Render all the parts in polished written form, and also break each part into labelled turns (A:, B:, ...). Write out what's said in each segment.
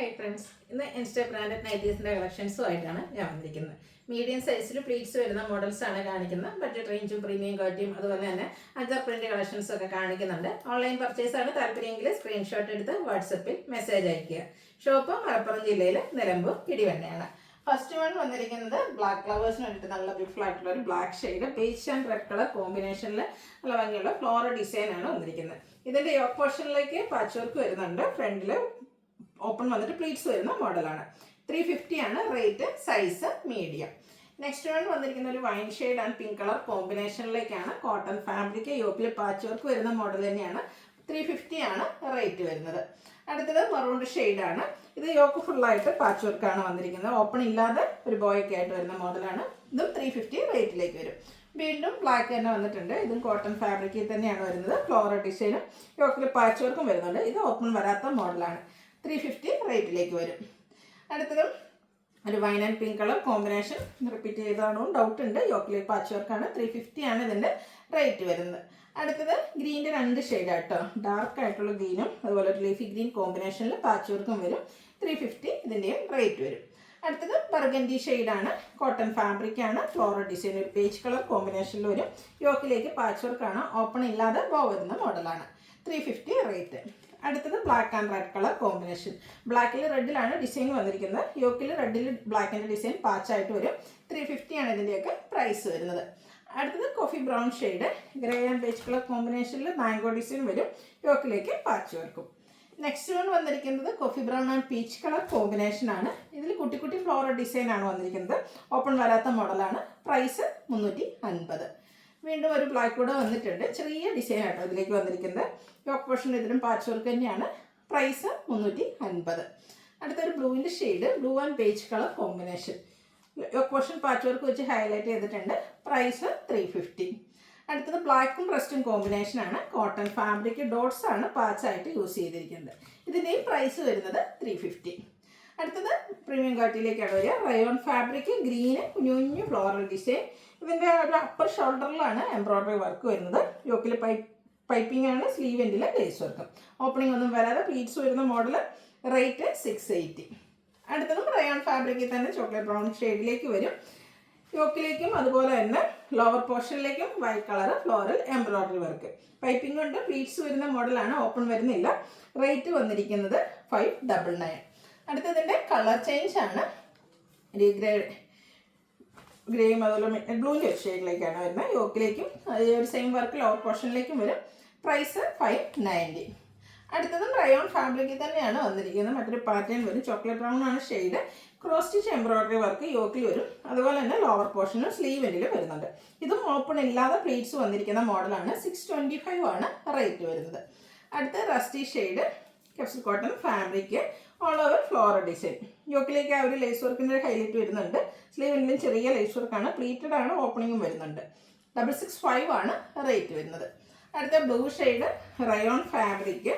A: Hi friends, ഇന്ന് insta branded നൈറ്റീസിൻ്റെ കളക്ഷൻസുമായിട്ടാണ് ഞാൻ വന്നിരിക്കുന്നത്. മീഡിയം സൈസിൽ പ്ലീറ്റ്സ് വരുന്ന മോഡൽസാണ് കാണിക്കുന്നത്. ബഡ്ജറ്റ് റേഞ്ചും പ്രീമിയം ക്വാളിറ്റിയും അതുപോലെ തന്നെ അഞ്ചാർ പ്രിൻ്റ് കളക്ഷൻസും ഒക്കെ കാണിക്കുന്നുണ്ട്. ഓൺലൈൻ പർച്ചേസാണ് താല്പര്യമെങ്കിൽ സ്ക്രീൻഷോട്ട് എടുത്ത് വാട്സപ്പിൽ മെസ്സേജ് അയയ്ക്കുക. ഷോപ്പ് മലപ്പുറം ജില്ലയിൽ നിലമ്പൂർ ഇടിവണ്ണയാണ്. ഫസ്റ്റ് വൺ വന്നിരിക്കുന്നത് ബ്ലാക്ക് ഫ്ലവേഴ്സിന് വേണ്ടിയിട്ട് നല്ല ബ്യൂട്ടിഫുൾ ആയിട്ടുള്ള ഒരു black shade base and red colour കോമ്പിനേഷനിൽ നല്ല ഭംഗിയുള്ള ഫ്ലോറൽ ഡിസൈനാണ് വന്നിരിക്കുന്നത്. ഇതിൻ്റെ യോക്ക് പോർഷനിലേക്ക് പാച്ച് വർക്ക് വരുന്നുണ്ട്. ഫ്രണ്ടിൽ ഓപ്പൺ വന്നിട്ട് പ്ലീറ്റ്സ് വരുന്ന മോഡലാണ്. 350 ആണ് rate. Size medium. Next one വന്നിരിക്കുന്ന ഒരു wine shade and pink colour കോമ്പിനേഷനിലേക്കാണ്. കോട്ടൺ ഫാബ്രിക് യോക്കിൽ പാച്ച് വർക്ക് വരുന്ന മോഡൽ തന്നെയാണ്. 350 ആണ് റേറ്റ് വരുന്നത്. അടുത്തത് മറൂൺ ഷെയ്ഡാണ്. ഇത് യോക്ക് ഫുള്ളായിട്ട് പാച്ച് വർക്കാണ് വന്നിരിക്കുന്നത്. ഓപ്പൺ ഇല്ലാതെ ഒരു ബോയൊക്കെ ആയിട്ട് വരുന്ന മോഡലാണ്. ഇതും 350 റേറ്റിലേക്ക് വരും. വീണ്ടും ബ്ലാക്ക് തന്നെ വന്നിട്ടുണ്ട്. ഇതും കോട്ടൺ ഫാബ്രിക്കിൽ തന്നെയാണ് വരുന്നത്. ഫ്ലോറൽ ഡിസൈനും യോക്കിൽ പാച്ച് വർക്കും വരുന്നുണ്ട്. ഇത് ഓപ്പൺ വരാത്ത മോഡലാണ്. 350 റേറ്റിലേക്ക് വരും. അടുത്തതും ഒരു wine and pink colour combination repeat ചെയ്താണോ ഡൗട്ട് ഉണ്ട്. യോക്കിലെ പാച്ച് വർക്കാണ്. 350 ആണ് ഇതിൻ്റെ റേറ്റ് വരുന്നത്. അടുത്തത് ഗ്രീൻ്റെ രണ്ട് ഷെയ്ഡാട്ടോ. ഡാർക്ക് ആയിട്ടുള്ള ഗ്രീനും അതുപോലെ ഒരു ലീഫി ഗ്രീൻ കോമ്പിനേഷനിൽ പാച്ച് വർക്കും വരും. 350 ഇതിൻ്റെയും റേറ്റ് വരും. അടുത്തത് ബർഗൻഡി ഷെയ്ഡാണ്. കോട്ടൺ ഫാബ്രിക്കാണ്. ഫ്ലോറൽ ഡിസൈൻ ഒരു പേജ് കളർ കോമ്പിനേഷനിൽ വരും. യോക്കിലേക്ക് പാച്ച് വർക്കാണ്. ഓപ്പൺ ഇല്ലാതെ ബോ വരുന്ന മോഡലാണ്. 350 റേറ്റ്. അടുത്തത് black and red colour combination. ബ്ലാക്കിൽ റെഡിലാണ് ഡിസൈൻ വന്നിരിക്കുന്നത്. യോക്കിൽ റെഡിൽ ബ്ലാക്കിൻ്റെ ഡിസൈൻ പാച്ചായിട്ട് വരും. 350 ആണ് ഇതിൻ്റെയൊക്കെ പ്രൈസ് വരുന്നത്. അടുത്തത് coffee brown shade grey and beige colour കോമ്പിനേഷനിൽ മാംഗോ ഡിസൈൻ വരും. യോക്കിലേക്ക് പാച്ച് വർക്കും. നെക്സ്റ്റ് വൺ വന്നിരിക്കുന്നത് coffee brown and peach colour കോമ്പിനേഷനാണ്. ഇതിൽ കുട്ടി കുട്ടി ഫ്ലോറൽ ഡിസൈനാണ് വന്നിരിക്കുന്നത്. ഓപ്പൺ വരാത്ത മോഡലാണ്. പ്രൈസ് 350. വീണ്ടും ഒരു ബ്ലാക്ക് കൂടെ വന്നിട്ടുണ്ട്. ചെറിയ ഡിസൈൻ ആട്ടോ ഇതിലേക്ക് വന്നിരിക്കുന്നത്. യോക്ക് പോർഷൻ ഇതിലും പാച്ച് വർക്ക് തന്നെയാണ്. പ്രൈസ് 350. അടുത്തൊരു ബ്ലൂവിൻ്റെ shade blue and beige colour combination. Yoke portion patch work വെച്ച് ഹൈലൈറ്റ് ചെയ്തിട്ടുണ്ട്. പ്രൈസ് 350. അടുത്തത് ബ്ലാക്കും റസ്റ്റും കോമ്പിനേഷനാണ്. കോട്ടൺ ഫാബ്രിക് ഡോട്ട്സ് ആണ് പാച്ചായിട്ട് യൂസ് ചെയ്തിരിക്കുന്നത്. ഇതിൻ്റെയും പ്രൈസ് വരുന്നത് 350. അടുത്തത് പ്രീമിയം ക്വാളിറ്റിയിലേക്കാണ് വരിക. റയോൺ ഫാബ്രിക് ഗ്രീന് കുഞ്ഞു കുഞ്ഞു ഫ്ലോറൽ ഡിസൈൻ. ഇതിൻ്റെ ഒരു അപ്പർ ഷോൾഡറിലാണ് എംബ്രോയ്ഡറി വർക്ക് വരുന്നത്. യോക്കിൽ പൈപ്പിംഗ് ആണ്. സ്ലീവ് എൻഡിൽ ലേസ് വർക്ക്. ഓപ്പണിംഗ് ഒന്നും വരാതെ പ്ലീറ്റ്സ് വരുന്ന മോഡൽ. റേറ്റ് 680. അടുത്തതും റയോൺ ഫാബ്രിക്കിൽ തന്നെ ചോക്ലേറ്റ് ബ്രൗൺ ഷെയ്ഡിലേക്ക് വരും. യോക്കിലേക്കും അതുപോലെ തന്നെ ലോവർ പോർഷനിലേക്കും white colour floral embroidery work. Piping കൊണ്ട് പ്ലീറ്റ്സ് വരുന്ന മോഡലാണ്. ഓപ്പൺ വരുന്നില്ല. റേറ്റ് വന്നിരിക്കുന്നത് 599. അടുത്തതിൻ്റെ കളർ ചേഞ്ച് ആണ്. ഗ്രേയും അതുപോലെ ബ്ലൂവിൻ്റെ ഒരു ഷെയ്ഡിലേക്കാണ് വരുന്നത്. യോക്കിലേക്കും ഒരു സെയിം വർക്ക് ലോവർ പോർഷനിലേക്കും വരും. പ്രൈസ് 590. അടുത്തതും റയോൺ ഫാബ്രിക്കിൽ തന്നെയാണ് വന്നിരിക്കുന്നത്. മറ്റൊരു പാറ്റേൺ വരും. ചോക്ലേറ്റ് ബ്രൗൺ ആണ് shade. Cross stitch embroidery work യോക്കിൽ വരും. അതുപോലെ തന്നെ ലോവർ പോർഷനും സ്ലീവ് എൻഡിലും വരുന്നുണ്ട്. ഇതും ഓപ്പൺ ഇല്ലാതെ പ്ലീറ്റ്സ് വന്നിരിക്കുന്ന മോഡലാണ്. 625 ആണ് റേറ്റ് വരുന്നത്. അടുത്ത റസ്റ്റി ഷെയ്ഡ് കെപ്സിൽ cotton fabric all over floral design. യോക്കിലേക്ക് ആ ഒരു ലേസ് വർക്കിൻ്റെ ഹൈലൈറ്റ് വരുന്നുണ്ട്. സ്ലീവിലും ചെറിയ ലേസ് വർക്കാണ്. പ്ലീറ്റഡ് ആണ്. ഓപ്പണിങ്ങും വരുന്നുണ്ട്. 665 ആണ് റേറ്റ് വരുന്നത്. അടുത്ത ബ്ലൂ ഷെയ്ഡ് റയോൺ ഫാബ്രിക്.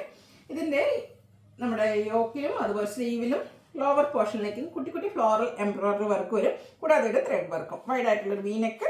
A: ഇതിൻ്റെ നമ്മുടെ യോക്കിലും അതുപോലെ സ്ലീവിലും ലോവർ പോർഷനിലേക്കും കുട്ടി കുട്ടി ഫ്ലോറൽ എംബ്രോയ്ഡറി വർക്ക് വരും. കൂടാതെ ഒരു ത്രെഡ് വർക്കും. വൈഡ് ആയിട്ടുള്ളൊരു വീനെക്ക്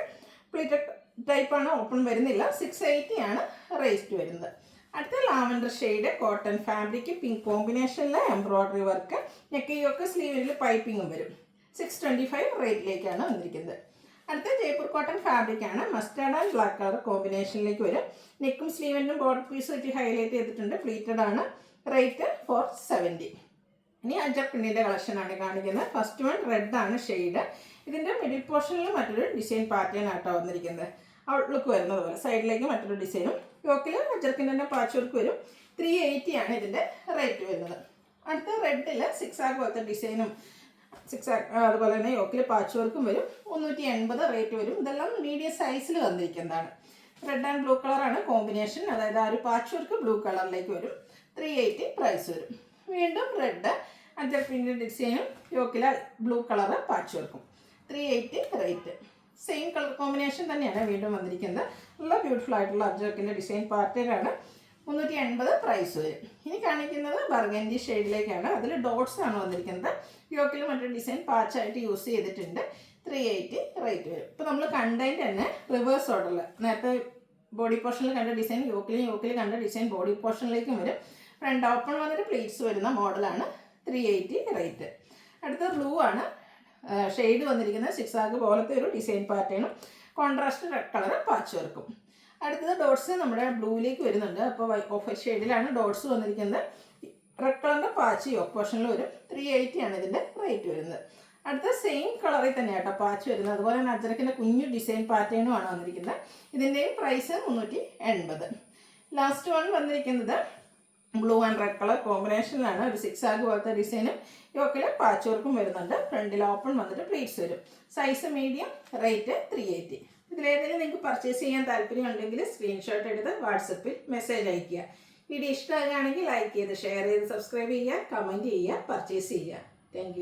A: പ്ലീറ്റഡ് ടൈപ്പാണ്. ഓപ്പൺ വരുന്നില്ല. 680 ആണ് റേറ്റ് വരുന്നത്. അടുത്ത lavender shade cotton fabric pink കോമ്പിനേഷനിലെ എംബ്രോയ്ഡറി വർക്ക്. നെക്കിയൊക്കെ സ്ലീവിൽ പൈപ്പിങ്ങും വരും. 625 റേറ്റിലേക്കാണ് വന്നിരിക്കുന്നത്. അടുത്ത ജയ്പൂർ കോട്ടൺ ഫാബ്രിക് ആണ്. മസ്റ്റാർഡ് ആൻഡ് ബ്ലാക്ക് കളർ കോമ്പിനേഷനിലേക്ക് വരും. നെക്കും സ്ലീവിനും ബോർഡർ പീസ് വെച്ച് ഹൈലൈറ്റ് ചെയ്തിട്ടുണ്ട്. പ്ലീറ്റഡ് ആണ്. റേറ്റ് 470. ഇനി അഞ്ചർ പിന്നിൻ്റെ കളക്ഷനാണ് കാണിക്കുന്നത്. ഫസ്റ്റ് വൺ റെഡ് ആണ് ഷെയ്ഡ്. ഇതിൻ്റെ മിഡിൽ പോർഷനിൽ മറ്റൊരു ഡിസൈൻ പാറ്റേൺ ആട്ടോ വന്നിരിക്കുന്നത്. ഔട്ട്ലുക്ക് വരുന്നത് പോലെ സൈഡിലേക്ക് മറ്റൊരു ഡിസൈനും. യോക്കിൽ അജർക്കിൻ്റെ പാച്ച് വർക്ക് വരും. 380 ആണ് ഇതിൻ്റെ റേറ്റ് വരുന്നത്. അടുത്ത റെഡിൽ സിക്സാഗ് പോലത്തെ ഡിസൈനും അതുപോലെ തന്നെ യോക്കിൽ പാച്ച് വർക്കും വരും. 380 റേറ്റ് വരും. ഇതെല്ലാം മീഡിയം സൈസിൽ വന്നിരിക്കുന്നതാണ്. റെഡ് ആൻഡ് ബ്ലൂ കളറാണ് കോമ്പിനേഷൻ. അതായത് ആ ഒരു പാച്ച് വർക്ക് ബ്ലൂ കളറിലേക്ക് വരും. 380 പ്രൈസ് വരും. വീണ്ടും റെഡ് അജർക്കിൻ്റെ ഡിസൈനും യോക്കിൽ ബ്ലൂ കളറ് പാച്ച് വർക്കും. 380 റേറ്റ്. സെയിം കളർ കോമ്പിനേഷൻ തന്നെയാണ് വീണ്ടും വന്നിരിക്കുന്നത്. നല്ല ബ്യൂട്ടിഫുൾ ആയിട്ടുള്ള അജർക്കിൻ്റെ ഡിസൈൻ പാറ്റേണാണ്. 380 പ്രൈസ് വരും. ഇനി കാണിക്കുന്നത് ബർഗൻഡി ഷെയ്ഡിലേക്കാണ്. അതിൽ ഡോട്ട്സ് ആണ് വന്നിരിക്കുന്നത്. യോക്കിൽ മറ്റൊരു ഡിസൈൻ പാച്ചായിട്ട് യൂസ് ചെയ്തിട്ടുണ്ട്. 380 റേറ്റ് വരും. ഇപ്പോൾ നമ്മൾ കണ്ടതിൻ്റെ തന്നെ റിവേഴ്സ് ഓർഡറിൽ നേരത്തെ ബോഡി പോർഷനിൽ കണ്ട ഡിസൈൻ യോക്കിൽ കണ്ട ഡിസൈൻ ബോഡി പോർഷനിലേക്കും വരും. ഫ്രണ്ട് ഓപ്പൺ വന്നിട്ട് പ്ലീറ്റ്സ് വരുന്ന മോഡലാണ്. 380 റേറ്റ്. അടുത്ത ബ്ലൂ ആണ്, ഷെയ്ഡ് വന്നിരിക്കുന്നത് സിക്സാഗ് പോലത്തെ ഒരു ഡിസൈൻ പാറ്റേണും കോൺട്രാസ്റ്റ് റെഡ് കളർ പാച്ച് വർക്കും. അടുത്തത് ഡോട്ട്സ് നമ്മുടെ ബ്ലൂയിലേക്ക് വരുന്നുണ്ട്. അപ്പോൾ ഓഫ് വൈറ്റ് ഷെയ്ഡിലാണ് ഡോട്ട്സ് വന്നിരിക്കുന്നത്. റെഡ് കളറിൻ്റെ പാച്ച് യോക്ക് പോർഷനിൽ വരും. 380 ആണ് ഇതിൻ്റെ റേറ്റ് വരുന്നത്. അടുത്ത സെയിം കളറിൽ തന്നെ കേട്ടോ പാച്ച് വരുന്നത്. അതുപോലെ തന്നെ അജ്രക്കിൻ്റെ കുഞ്ഞു ഡിസൈൻ പാറ്റേണും ആണ് വന്നിരിക്കുന്നത്. ഇതിൻ്റെയും പ്രൈസ് 380. ലാസ്റ്റ് വൺ വന്നിരിക്കുന്നത് ബ്ലൂ ആൻഡ് റെഡ് കളർ കോമ്പിനേഷനിലാണ്. ഒരു സിക്സാഗ് പോലത്തെ ഡിസൈനും യോക്കിൽ പാച്ച് വർക്കും വരുന്നുണ്ട്. ഫ്രണ്ടിൽ ഓപ്പൺ വന്നിട്ട് പ്ലീറ്റ്സ് വരും. Size medium, rate 380. ഇതിലേതെങ്കിലും നിങ്ങൾക്ക് പർച്ചേസ് ചെയ്യാൻ താല്പര്യമുണ്ടെങ്കിൽ സ്ക്രീൻഷോട്ട് എടുത്ത് വാട്സപ്പിൽ മെസ്സേജ് അയയ്ക്കുക. വീഡിയോ ഇഷ്ടമാകുകയാണെങ്കിൽ ലൈക്ക് ചെയ്ത് ഷെയർ ചെയ്ത് സബ്സ്ക്രൈബ് ചെയ്യുക, കമൻറ്റ് ചെയ്യുക, പർച്ചേസ് ചെയ്യുക. Thank you.